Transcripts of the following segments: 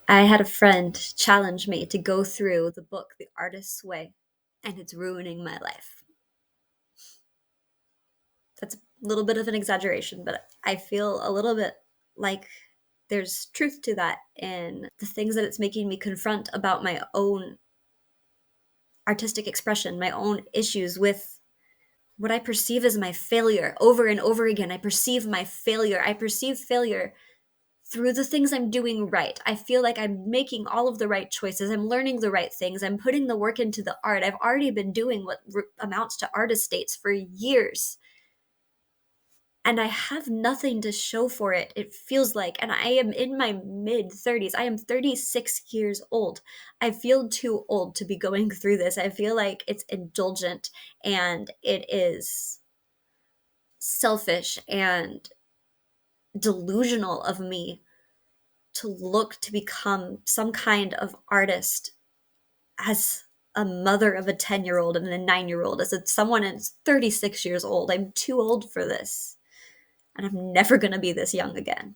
I had a friend challenge me to go through the book, The Artist's Way, and it's ruining my life. That's a little bit of an exaggeration, but I feel a little bit like there's truth to that in the things that it's making me confront about my own artistic expression, my own issues with what I perceive as my failure over and over again. I perceive my failure. I perceive failure through the things I'm doing right. I feel like I'm making all of the right choices. I'm learning the right things. I'm putting the work into the art. I've already been doing what amounts to artist states for years. And I have nothing to show for it, it feels like. And I am in my mid 30s. I am 36 years old. I feel too old to be going through this. I feel like it's indulgent and it is selfish and delusional of me to look to become some kind of artist as a mother of a 10-year-old and a 9-year-old, as someone who's 36 years old. I'm too old for this, and I'm never going to be this young again.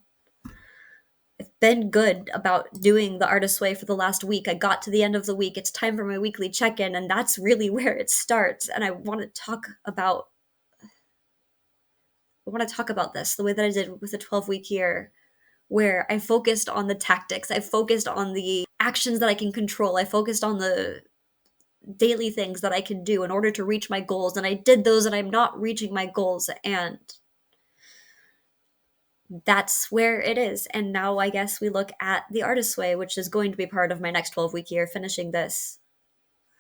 I've been good about doing the artist's way for the last week. I got to the end of the week. It's time for my weekly check-in, and that's really where it starts. And I want to talk about this the way that I did with the 12-week year, where I focused on the tactics. I focused on the actions that I can control. I focused on the daily things that I can do in order to reach my goals. And I did those, and I'm not reaching my goals. And that's where it is. And now I guess we look at the artist's way, which is going to be part of my next 12-week year, finishing this.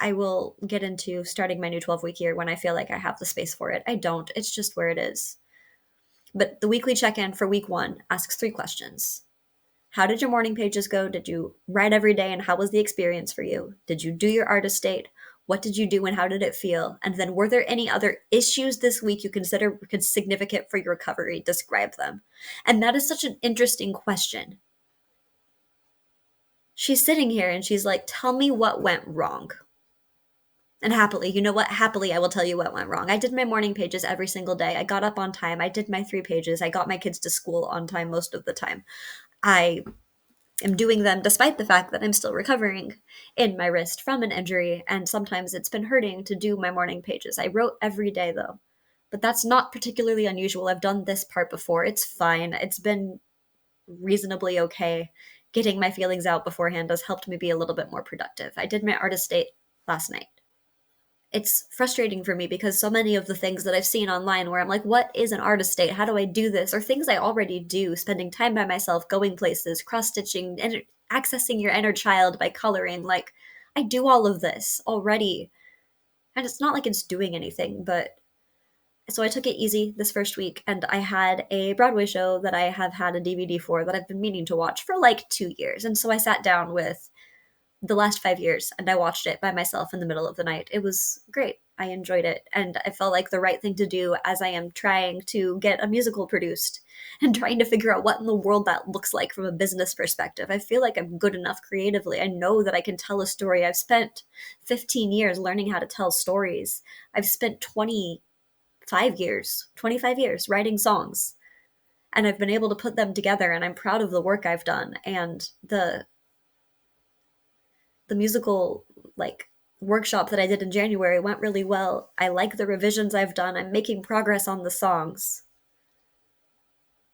I will get into starting my new 12-week year when I feel like I have the space for it. I don't. It's just where it is. But the weekly check in for week 1 asks 3 questions. How did your morning pages go? Did you write every day, and how was the experience for you? Did you do your artist date? What did you do and how did it feel? And then were there any other issues this week you consider significant for your recovery? Describe them. And that is such an interesting question. She's sitting here and she's like, tell me what went wrong. And happily, you know what? Happily, I will tell you what went wrong. I did my morning pages every single day. I got up on time. I did my 3 pages. I got my kids to school on time most of the time. I am doing them despite the fact that I'm still recovering in my wrist from an injury, and sometimes it's been hurting to do my morning pages. I wrote every day though, but that's not particularly unusual. I've done this part before. It's fine. It's been reasonably okay. Getting my feelings out beforehand has helped me be a little bit more productive. I did my artist date last night. It's frustrating for me because so many of the things that I've seen online where I'm like, what is an artist state? How do I do this? Or things I already do, spending time by myself, going places, cross stitching, and accessing your inner child by coloring. Like, I do all of this already. And it's not like it's doing anything, but so I took it easy this first week, and I had a Broadway show that I have had a DVD for that I've been meaning to watch for like 2 years. And so I sat down with the last 5 years and I watched it by myself in the middle of the night. It was great. I enjoyed it. And I felt like the right thing to do as I am trying to get a musical produced and trying to figure out what in the world that looks like from a business perspective. I feel like I'm good enough creatively. I know that I can tell a story. I've spent 15 years learning how to tell stories. I've spent 25 years writing songs. And I've been able to put them together, and I'm proud of the work I've done. And the musical like workshop that I did in January went really well. I like the revisions I've done. I'm making progress on the songs.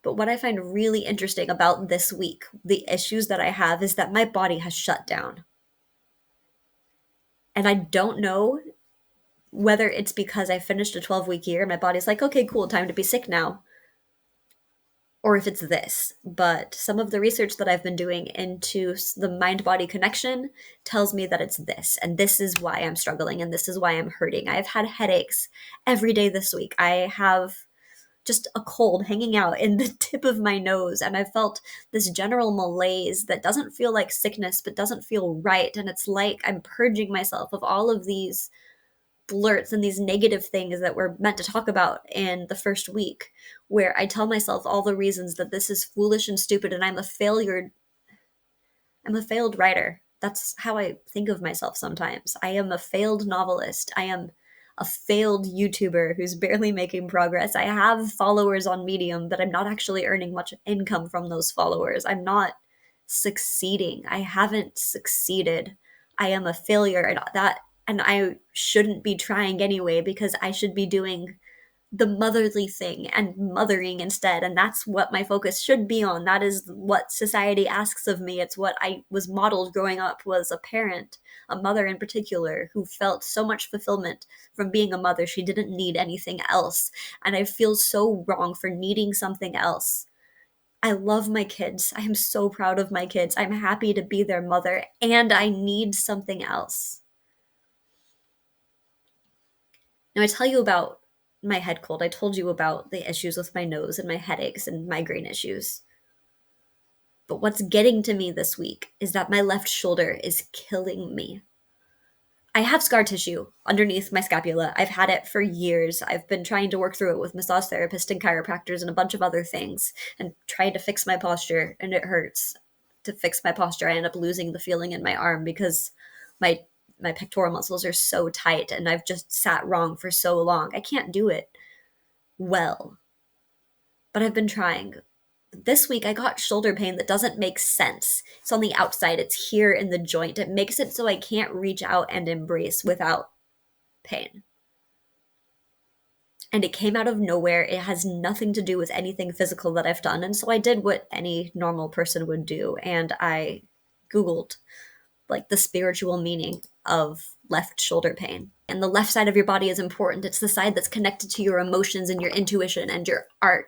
But what I find really interesting about this week, the issues that I have, is that my body has shut down. And I don't know whether it's because I finished a 12-week year, my body's like, okay, cool, time to be sick now, or if it's this. But some of the research that I've been doing into the mind body connection tells me that it's this. And this is why I'm struggling, and this is why I'm hurting. I've had headaches every day this week. I have just a cold hanging out in the tip of my nose. And I felt this general malaise that doesn't feel like sickness, but doesn't feel right. And it's like I'm purging myself of all of these blurts and these negative things that we're meant to talk about in the first week, where I tell myself all the reasons that this is foolish and stupid and I'm a failure. I'm a failed writer. That's how I think of myself sometimes. I am a failed novelist. I am a failed YouTuber who's barely making progress. I have followers on Medium, but I'm not actually earning much income from those followers. I'm not succeeding. I haven't succeeded. I am a failure, and I shouldn't be trying anyway because I should be doing the motherly thing and mothering instead. And that's what my focus should be on. That is what society asks of me. It's what I was modeled growing up, was a parent, a mother in particular, who felt so much fulfillment from being a mother. She didn't need anything else. And I feel so wrong for needing something else. I love my kids. I am so proud of my kids. I'm happy to be their mother, and I need something else. Now, I tell you about my head cold. I told you about the issues with my nose and my headaches and migraine issues. But what's getting to me this week is that my left shoulder is killing me. I have scar tissue underneath my scapula. I've had it for years. I've been trying to work through it with massage therapists and chiropractors and a bunch of other things and trying to fix my posture, and it hurts. To fix my posture, I end up losing the feeling in my arm because my my pectoral muscles are so tight and I've just sat wrong for so long. I can't do it well, but I've been trying. This week I got shoulder pain that doesn't make sense. It's on the outside, it's here in the joint. It makes it so I can't reach out and embrace without pain. And it came out of nowhere. It has nothing to do with anything physical that I've done. And so I did what any normal person would do. And I Googled like the spiritual meaning of left shoulder pain. And the left side of your body is important. It's the side that's connected to your emotions and your intuition and your art.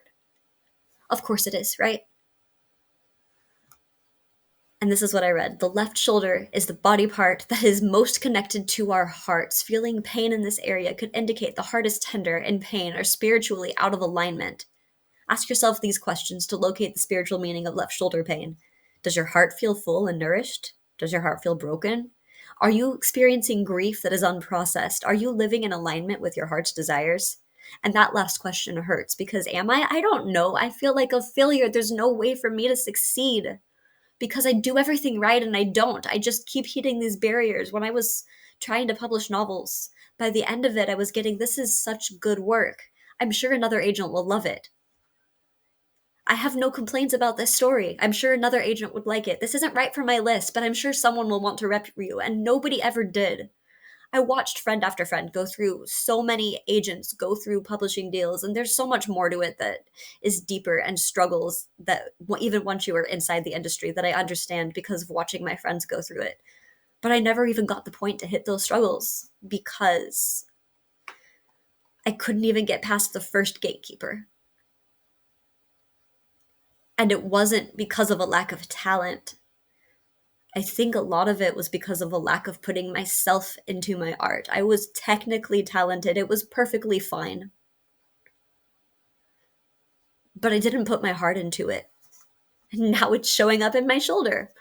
Of course it is, right? And this is what I read. The left shoulder is the body part that is most connected to our hearts. Feeling pain in this area could indicate the heart is tender, in pain, or spiritually out of alignment. Ask yourself these questions to locate the spiritual meaning of left shoulder pain. Does your heart feel full and nourished? Does your heart feel broken? Are you experiencing grief that is unprocessed? Are you living in alignment with your heart's desires? And that last question hurts because am I? I don't know. I feel like a failure. There's no way for me to succeed because I do everything right and I don't. I just keep hitting these barriers. When I was trying to publish novels, by the end of it, I was getting, this is such good work. I'm sure another agent will love it. I have no complaints about this story. I'm sure another agent would like it. This isn't right for my list, but I'm sure someone will want to rep you, and nobody ever did. I watched friend after friend go through so many agents, go through publishing deals, and there's so much more to it that is deeper and struggles that even once you are inside the industry that I understand because of watching my friends go through it. But I never even got the point to hit those struggles because I couldn't even get past the first gatekeeper. And it wasn't because of a lack of talent. I think a lot of it was because of a lack of putting myself into my art. I was technically talented, it was perfectly fine. But I didn't put my heart into it. And now it's showing up in my shoulder.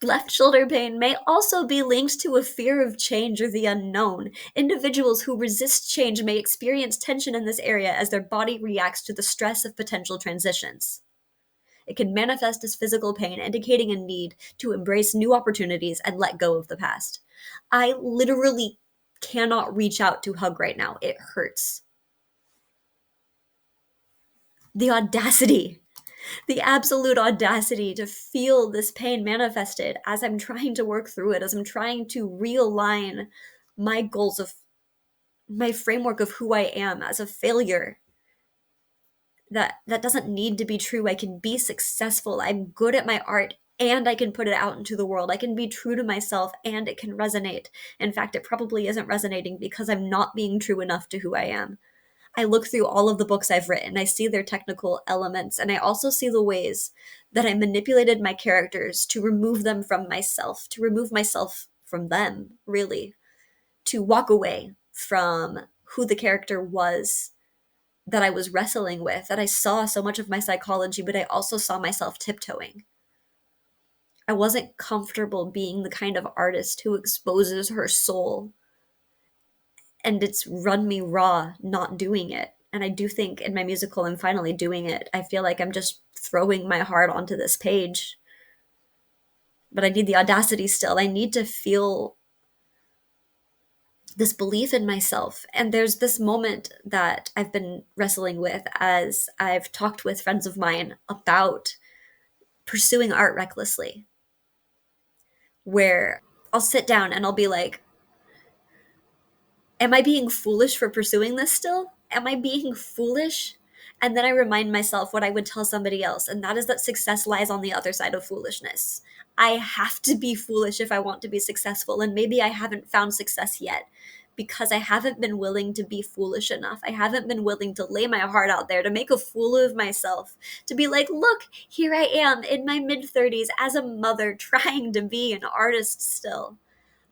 Left shoulder pain may also be linked to a fear of change or the unknown. Individuals who resist change may experience tension in this area as their body reacts to the stress of potential transitions. It can manifest as physical pain, indicating a need to embrace new opportunities and let go of the past. I literally cannot reach out to hug right now. It hurts. The audacity, the absolute audacity to feel this pain manifested as I'm trying to work through it, as I'm trying to realign my goals of my framework of who I am as a failure. That doesn't need to be true. I can be successful. I'm good at my art and I can put it out into the world. I can be true to myself and it can resonate. In fact, it probably isn't resonating because I'm not being true enough to who I am. I look through all of the books I've written. I see their technical elements and I also see the ways that I manipulated my characters to remove them from myself, to remove myself from them, really, to walk away from who the character was that I was wrestling with, that I saw so much of my psychology, but I also saw myself tiptoeing. I wasn't comfortable being the kind of artist who exposes her soul, and it's run me raw not doing it. And I do think in my musical, I'm finally doing it. I feel like I'm just throwing my heart onto this page, but I need the audacity still. I need to feel this belief in myself. And there's this moment that I've been wrestling with as I've talked with friends of mine about pursuing art recklessly. where I'll sit down and I'll be like, am I being foolish for pursuing this still? Am I being foolish? And then I remind myself what I would tell somebody else, and that is that success lies on the other side of foolishness. I have to be foolish if I want to be successful, and maybe I haven't found success yet because I haven't been willing to be foolish enough. I haven't been willing to lay my heart out there, to make a fool of myself, to be like, look, here I am in my mid 30s as a mother trying to be an artist still.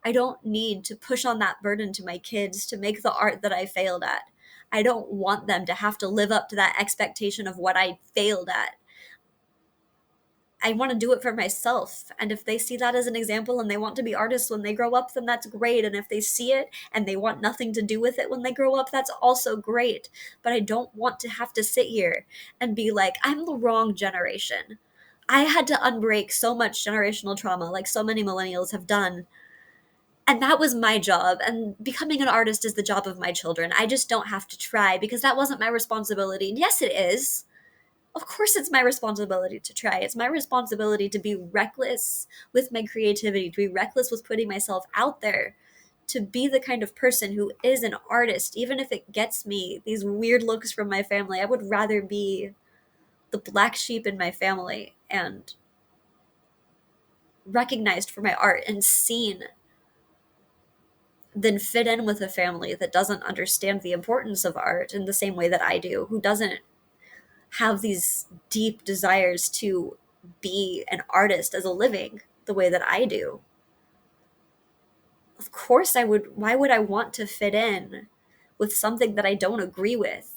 I don't need to push on that burden to my kids to make the art that I failed at. I don't want them to have to live up to that expectation of what I failed at. I want to do it for myself. And if they see that as an example and they want to be artists when they grow up, then that's great. And if they see it and they want nothing to do with it when they grow up, that's also great. But I don't want to have to sit here and be like, I'm the wrong generation. I had to unbreak so much generational trauma, like so many millennials have done, and that was my job, and becoming an artist is the job of my children. I just don't have to try because that wasn't my responsibility. And yes, it is. Of course it's my responsibility to try. It's my responsibility to be reckless with my creativity, to be reckless with putting myself out there, to be the kind of person who is an artist, even if it gets me these weird looks from my family. I would rather be the black sheep in my family and recognized for my art and seen than fit in with a family that doesn't understand the importance of art in the same way that I do, who doesn't have these deep desires to be an artist as a living the way that I do. Of course, I would. Why would I want to fit in with something that I don't agree with?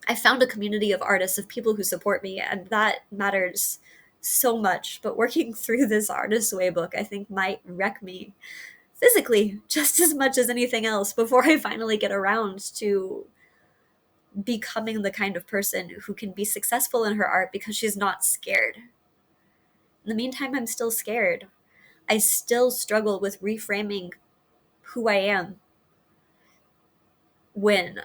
I found a community of artists, of people who support me, and that matters so much. But working through this artist way book, I think, might wreck me physically just as much as anything else before I finally get around to becoming the kind of person who can be successful in her art because she's not scared. In the meantime, I'm still scared. I still struggle with reframing who I am when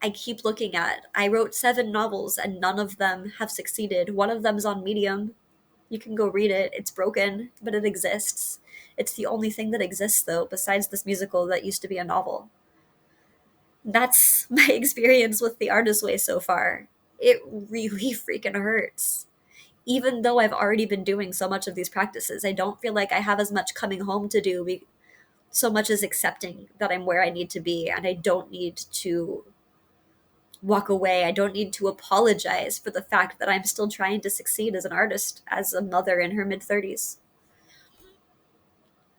I keep looking at, I wrote 7 novels and none of them have succeeded. One of them's on Medium. You can go read it. It's broken, but it exists. It's the only thing that exists, though, besides this musical that used to be a novel. That's my experience with the artist way so far. It really freaking hurts. Even though I've already been doing so much of these practices, I don't feel like I have as much coming home to do, so much as accepting that I'm where I need to be, and I don't need to walk away. I don't need to apologize for the fact that I'm still trying to succeed as an artist, as a mother in her mid 30s.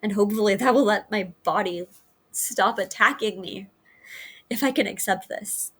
And hopefully that will let my body stop attacking me if I can accept this.